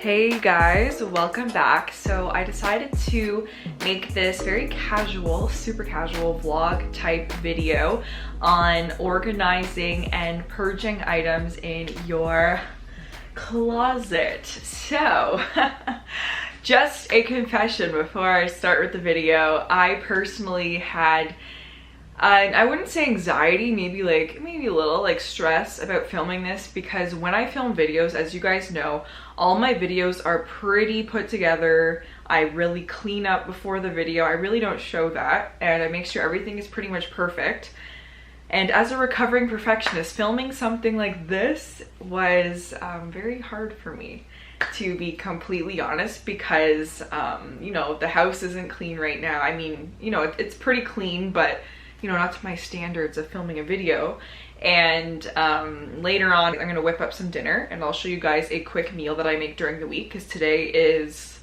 Hey guys, welcome back. So I decided to make this very casual, super casual vlog type video on organizing and purging items in your closet. So just a confession before I start with the video. I personally had I wouldn't say anxiety, maybe a little like stress about filming this, because when I film videos, as you guys know, all my videos are pretty put together. I really clean up before the video. I really don't show that, and I make sure everything is pretty much perfect. And as a recovering perfectionist, filming something like this was very hard for me, to be completely honest, because you know, the house isn't clean right now. I mean, you know, it's pretty clean, but you know, not to my standards of filming a video. And later on, I'm gonna whip up some dinner and I'll show you guys a quick meal that I make during the week, because today is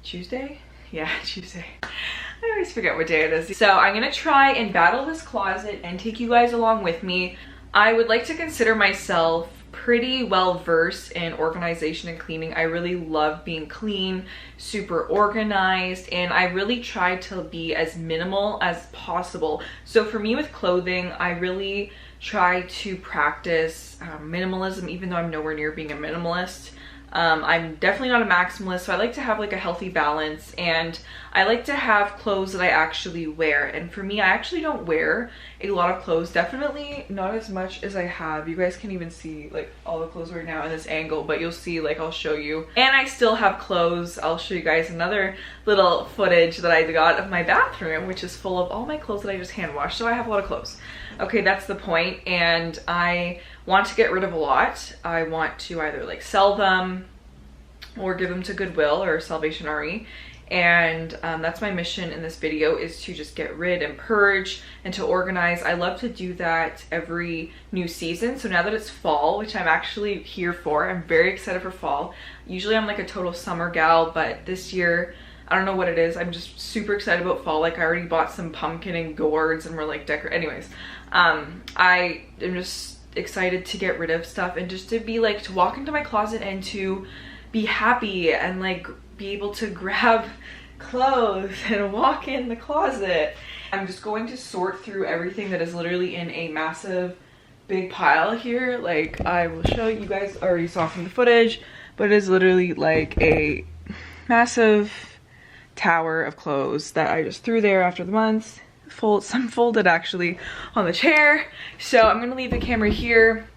Tuesday? Yeah, Tuesday. I always forget what day it is. So I'm gonna try and battle this closet and take you guys along with me. I would like to consider myself pretty well versed in organization and cleaning. I really love being clean, super organized, and I really try to be as minimal as possible. So for me with clothing, I really try to practice minimalism, even though I'm nowhere near being a minimalist. I'm definitely not a maximalist, so I like to have like a healthy balance, and I like to have clothes that I actually wear. And for me, I actually don't wear a lot of clothes, definitely not as much as I have. You guys can even see like all the clothes right now in this angle, but you'll see, like, I'll show you. And I still have clothes. I'll show you guys another little footage that I got of my bathroom, which is full of all my clothes that I just hand washed. So I have a lot of clothes. Okay, that's the point. And I want to get rid of a lot. I want to either like sell them or give them to Goodwill or Salvation Army. And that's my mission in this video, is to just get rid and purge and to organize. I love to do that every new season. So now that it's fall, which I'm actually here for, I'm very excited for fall. Usually I'm like a total summer gal, but this year, I don't know what it is. I'm just super excited about fall. Like, I already bought some pumpkin and gourds and we're like anyways, I am just excited to get rid of stuff and just to be like, to walk into my closet and to be happy and like be able to grab clothes and walk in the closet. I'm just going to sort through everything that is literally in a massive big pile here. Like, I will show you guys, already saw from the footage, but it is literally like a massive tower of clothes that I just threw there after the months. Some folded actually on the chair. So I'm gonna leave the camera here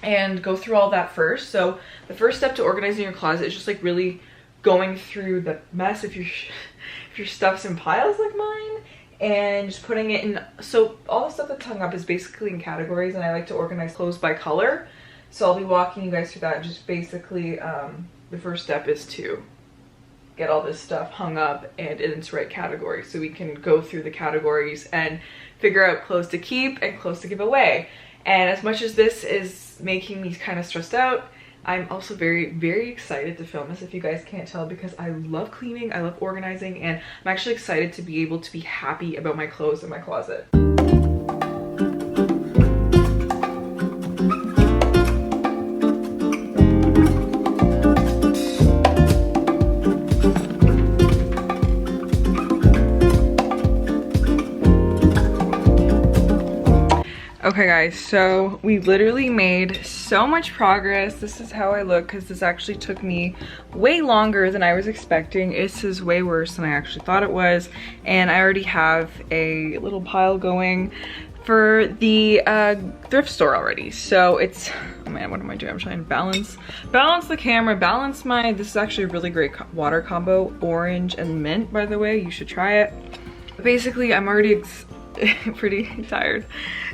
and go through all that first. So the first step to organizing your closet is just like really going through the mess if your stuff's in piles like mine, and just putting it in. So all the stuff that's hung up is basically in categories, and I like to organize clothes by color. So I'll be walking you guys through that. Just basically the first step is to get all this stuff hung up and in its right category, so we can go through the categories and figure out clothes to keep and clothes to give away. And as much as this is making me kind of stressed out, I'm also very, very excited to film this, if you guys can't tell, because I love cleaning, I love organizing, and I'm actually excited to be able to be happy about my clothes in my closet. Okay guys, so we literally made so much progress. This is how I look, because this actually took me way longer than I was expecting. This is way worse than I actually thought it was, and I already have a little pile going for the thrift store already. So it's, oh man, what am I doing? I'm trying to balance the camera, balance my, this is actually a really great water combo, orange and mint, by the way. You should try it. Basically, I'm already pretty tired,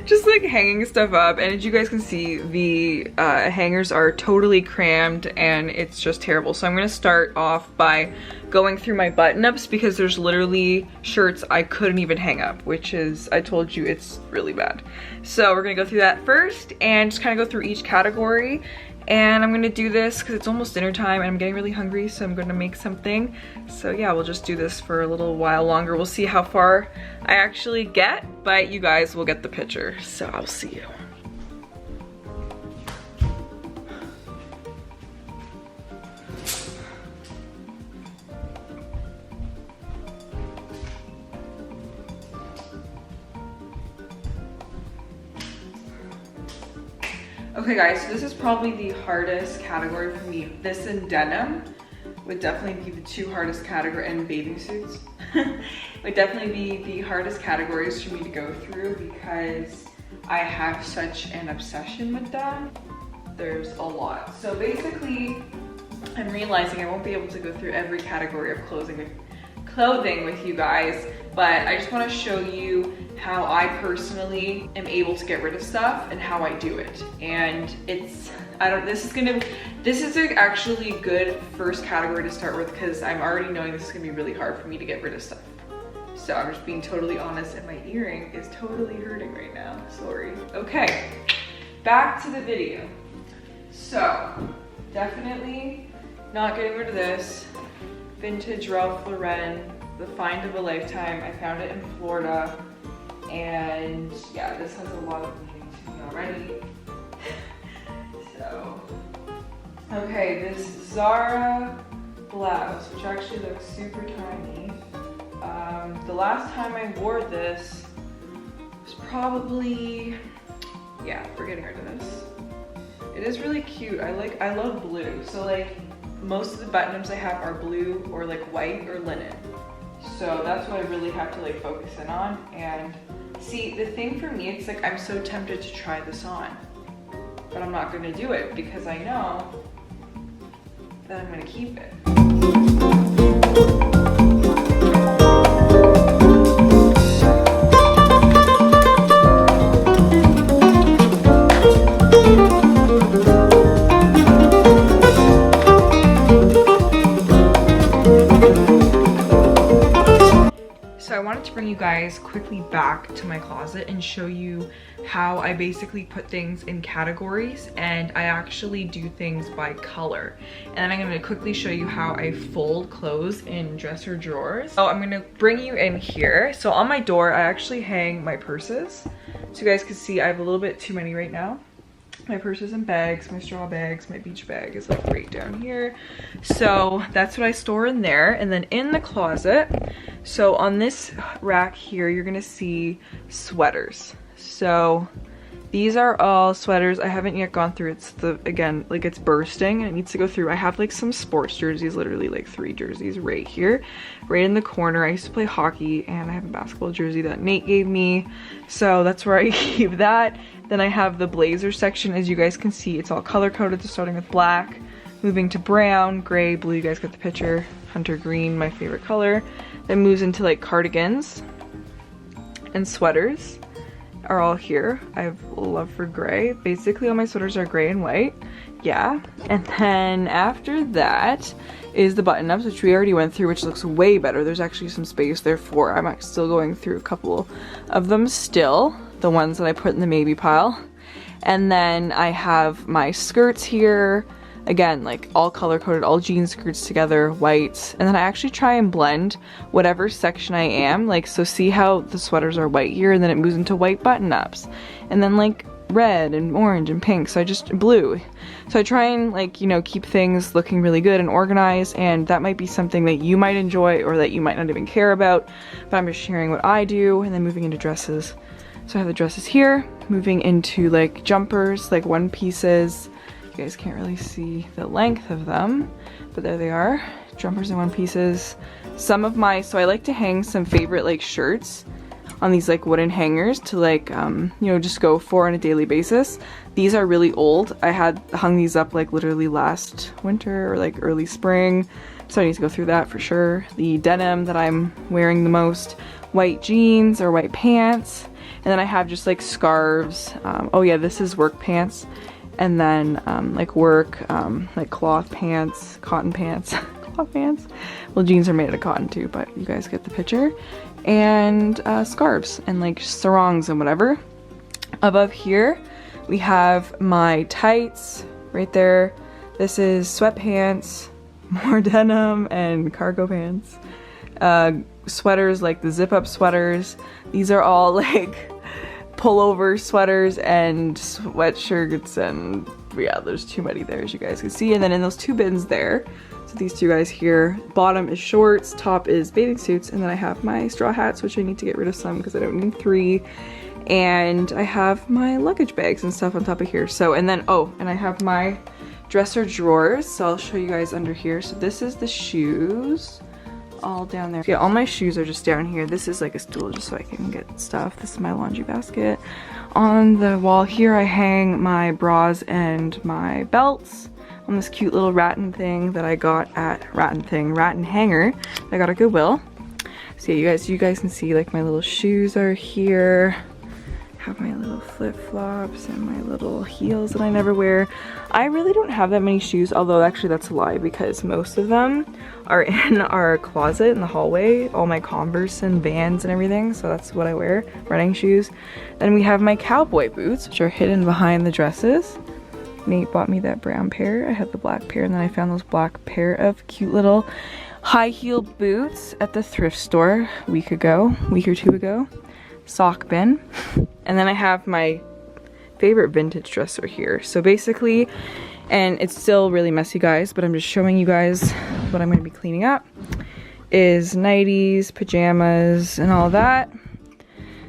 just like hanging stuff up, and as you guys can see, the hangers are totally crammed and it's just terrible. So I'm gonna start off by going through my button-ups, because there's literally shirts I couldn't even hang up, which is, I told you, it's really bad. So we're gonna go through that first and just kind of go through each category. And I'm gonna do this because it's almost dinner time and I'm getting really hungry, so I'm gonna make something. So yeah, we'll just do this for a little while longer. We'll see how far I actually get, but you guys will get the picture. So I'll see you. Okay guys, so this is probably the hardest category for me. This and denim would definitely be the two hardest category, and bathing suits would definitely be the hardest categories for me to go through because I have such an obsession with them. There's a lot. So basically, I'm realizing I won't be able to go through every category of clothing with you guys, but I just want to show you how I personally am able to get rid of stuff and how I do it. And it's, this is actually a good first category to start with because I'm already knowing this is gonna be really hard for me to get rid of stuff. So I'm just being totally honest, and my earring is totally hurting right now, sorry. Okay, back to the video. So, definitely not getting rid of this. Vintage Ralph Lauren, the find of a lifetime. I found it in Florida. And yeah, this has a lot of meaning to me already. So, okay, this Zara blouse, which actually looks super tiny. The last time I wore this was probably, yeah, we're getting rid of this. It is really cute. I love blue. So like most of the button-ups I have are blue or like white or linen. So that's what I really have to like focus in on. And see, the thing for me, it's like I'm so tempted to try this on, but I'm not gonna do it because I know that I'm gonna keep it. To bring you guys quickly back to my closet and show you how I basically put things in categories, and I actually do things by color. And then I'm going to quickly show you how I fold clothes in dresser drawers. So I'm going to bring you in here. So on my door I actually hang my purses, so you guys can see I have a little bit too many right now. My purses and bags, my straw bags, my beach bag is like right down here. So that's what I store in there. And then in the closet, so on this rack here, you're gonna see sweaters. So these are all sweaters. I haven't yet gone through. It's again, like it's bursting and it needs to go through. I have like some sports jerseys, literally like 3 jerseys right here, right in the corner. I used to play hockey and I have a basketball jersey that Nate gave me. So that's where I keep that. Then I have the blazer section. As you guys can see, it's all color coded. So starting with black, moving to brown, gray, blue, you guys get the picture. Hunter green, my favorite color. Then moves into like cardigans and sweaters are all here. I have a love for gray. Basically all my sweaters are gray and white. Yeah. And then after that is the button ups, which we already went through, which looks way better. There's actually some space there for, I'm still going through a couple of them still, the ones that I put in the maybe pile. And then I have my skirts here. Again, like all color coded, all jean skirts together, white. And then I actually try and blend whatever section I am. Like, so see how the sweaters are white here and then it moves into white button ups. And then like red and orange and pink, so I just blue. So I try and like, you know, keep things looking really good and organized, and that might be something that you might enjoy or that you might not even care about, but I'm just sharing what I do. And then moving into dresses. So I have the dresses here, moving into like jumpers, like one pieces. You guys can't really see the length of them, but there they are, jumpers and one pieces. Some of my, so I like to hang some favorite like shirts on these like wooden hangers to like, you know, just go for on a daily basis. These are really old. I had hung these up like literally last winter or like early spring. So I need to go through that for sure. The denim that I'm wearing the most, white jeans or white pants. And then I have just like scarves. Oh yeah, this is work pants. And then like work, like cloth pants, cotton pants, cloth pants. Well, jeans are made out of cotton too, but you guys get the picture. And scarves and like sarongs and whatever. Above here, we have my tights right there. This is sweatpants, more denim and cargo pants. Sweaters, like the zip up sweaters. These are all like pullover sweaters and sweatshirts, and yeah, there's too many there as you guys can see. And then in those 2 bins there, so these 2 guys here, bottom is shorts, top is bathing suits, and then I have my straw hats, which I need to get rid of some because I don't need 3. And I have my luggage bags and stuff on top of here. So, and then, oh, and I have my dresser drawers. So I'll show you guys under here. So this is the shoes all down there. Yeah, all my shoes are just down here. This is like a stool just so I can get stuff. This is my laundry basket. On the wall here, I hang my bras and my belts on this cute little rattan thing that I got at rattan hanger that I got at Goodwill. So yeah, you guys can see like my little shoes are here. Have my little flip-flops and my little heels that I never wear. I really don't have that many shoes, although actually that's a lie because most of them are in our closet in the hallway, all my Converse and Vans and everything, so that's what I wear, running shoes. Then we have my cowboy boots, which are hidden behind the dresses. Nate bought me that brown pair. I had the black pair, and then I found those black pair of cute little high-heeled boots at the thrift store a week or two ago. Sock bin. And then I have my favorite vintage dresser here. So basically, and it's still really messy, guys, but I'm just showing you guys what I'm going to be cleaning up, is nighties, pajamas, and all that.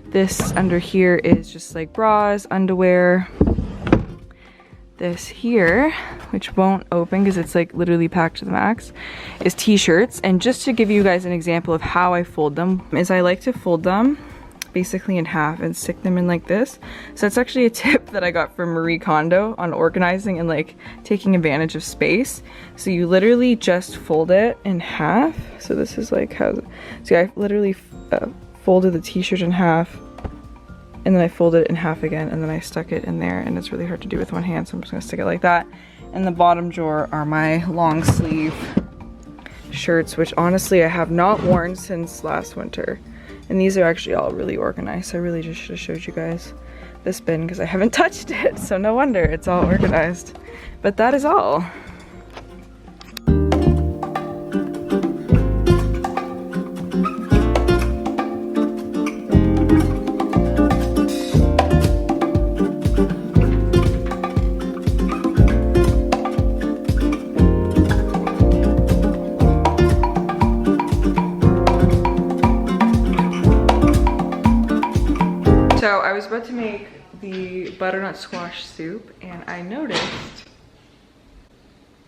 This under here is just like bras, underwear. This here, which won't open because it's like literally packed to the max, is t-shirts. And just to give you guys an example of how I fold them, is I like to fold them basically in half and stick them in like this. So it's actually a tip that I got from Marie Kondo on organizing and like taking advantage of space. So you literally just fold it in half. So this is like how, see, I literally folded the t-shirt in half, and then I folded it in half again, and then I stuck it in there, and it's really hard to do with one hand, so I'm just gonna stick it like that. And the bottom drawer are my long sleeve shirts, which honestly I have not worn since last winter. And these are actually all really organized, so I really just should have showed you guys this bin because I haven't touched it, so no wonder it's all organized. But that is all. So I was about to make the butternut squash soup, and I noticed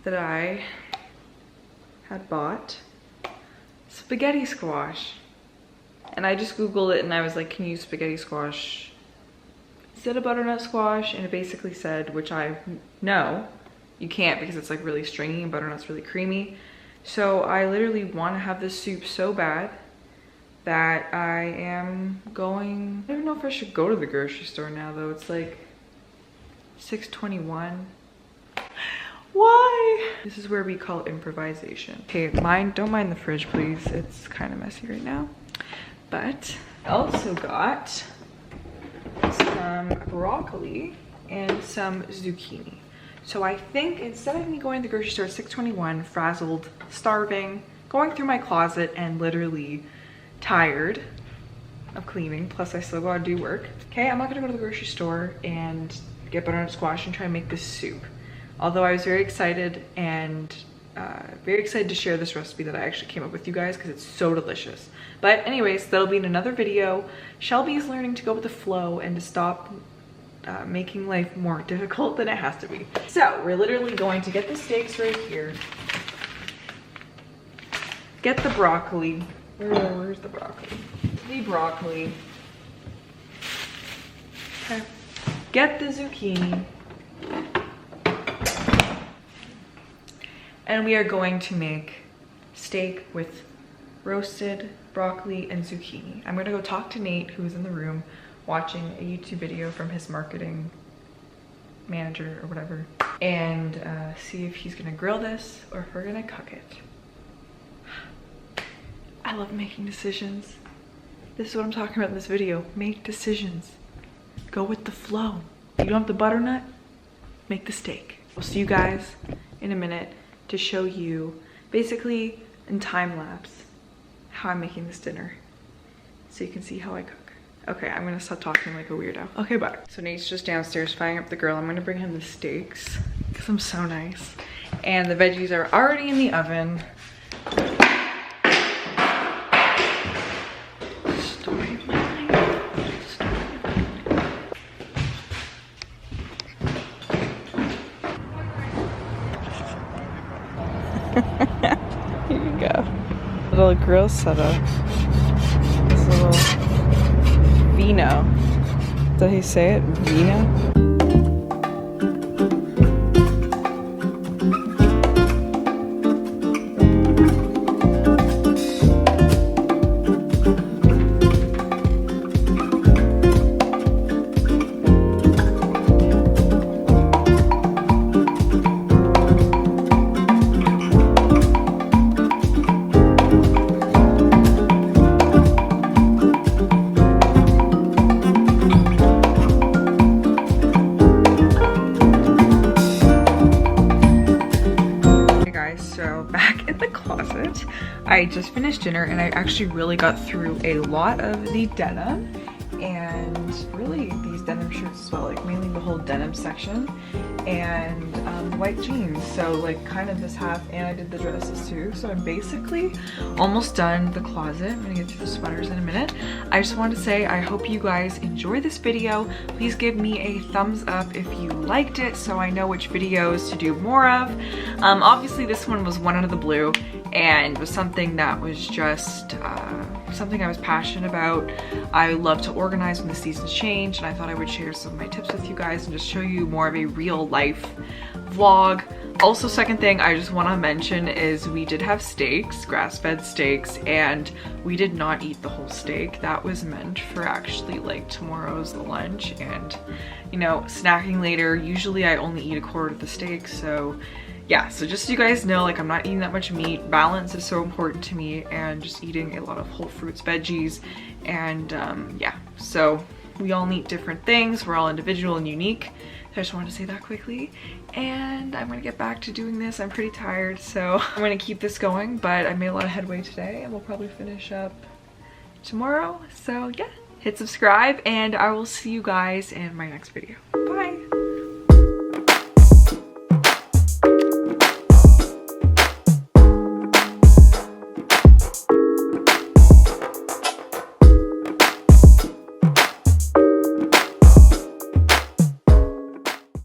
that I had bought spaghetti squash. And I just Googled it and I was like, can you use spaghetti squash instead of butternut squash? And it basically said, which I know you can't because it's like really stringy and butternut's really creamy. So I literally want to have this soup so bad that I am going, I don't know if I should go to the grocery store now though. It's like 6:21. Why? This is where we call improvisation. Okay, don't mind the fridge, please. It's kind of messy right now. But I also got some broccoli and some zucchini. So I think instead of me going to the grocery store at 6:21, frazzled, starving, going through my closet and literally tired of cleaning, plus I still gotta do work. Okay, I'm not gonna go to the grocery store and get butternut squash and try and make this soup. Although I was very excited and very excited to share this recipe that I actually came up with you guys because it's so delicious. But anyways, that'll be in another video. Shelby's learning to go with the flow and to stop making life more difficult than it has to be. So we're literally going to get the steaks right here. Get the broccoli. Where's the broccoli? The broccoli. Okay. Get the zucchini. And we are going to make steak with roasted broccoli and zucchini. I'm gonna go talk to Nate, who's in the room watching a YouTube video from his marketing manager or whatever, and see if he's gonna grill this or if we're gonna cook it. I love making decisions. This is what I'm talking about in this video. Make decisions. Go with the flow. You don't have the butternut? Make the steak. We'll see you guys in a minute to show you basically in time lapse how I'm making this dinner so you can see how I cook. Okay, I'm gonna stop talking like a weirdo. Okay, bye. So Nate's just downstairs firing up the grill. I'm gonna bring him the steaks because I'm so nice. And the veggies are already in the oven. Here you go. Little grill setup. This little vino. Did he say it? Vino? I just finished dinner and I actually really got through a lot of the denim, and really these denim shirts as well, like mainly the whole denim section, and white jeans. So like kind of this half, and I did the dresses too. So I'm basically almost done the closet. I'm gonna get to the sweaters in a minute. I just wanted to say I hope you guys enjoy this video. Please give me a thumbs up if you liked it so I know which videos to do more of. Obviously this one was one out of the blue and was something that was just something I was passionate about. I love to organize when the seasons change, and I thought I would share some of my tips with you guys and just show you more of a real life vlog. Also, second thing I just want to mention is we did have steaks, grass-fed steaks, and we did not eat the whole steak. That was meant for actually like tomorrow's lunch and, you know, snacking later. Usually I only eat a quarter of the steak, so yeah, so just so you guys know, like I'm not eating that much meat. Balance is so important to me, and just eating a lot of whole fruits, veggies, and yeah, so we all need different things. We're all individual and unique. I just wanted to say that quickly, and I'm gonna get back to doing this. I'm pretty tired, so I'm gonna keep this going, but I made a lot of headway today, and we'll probably finish up tomorrow. So yeah, hit subscribe, and I will see you guys in my next video. Bye.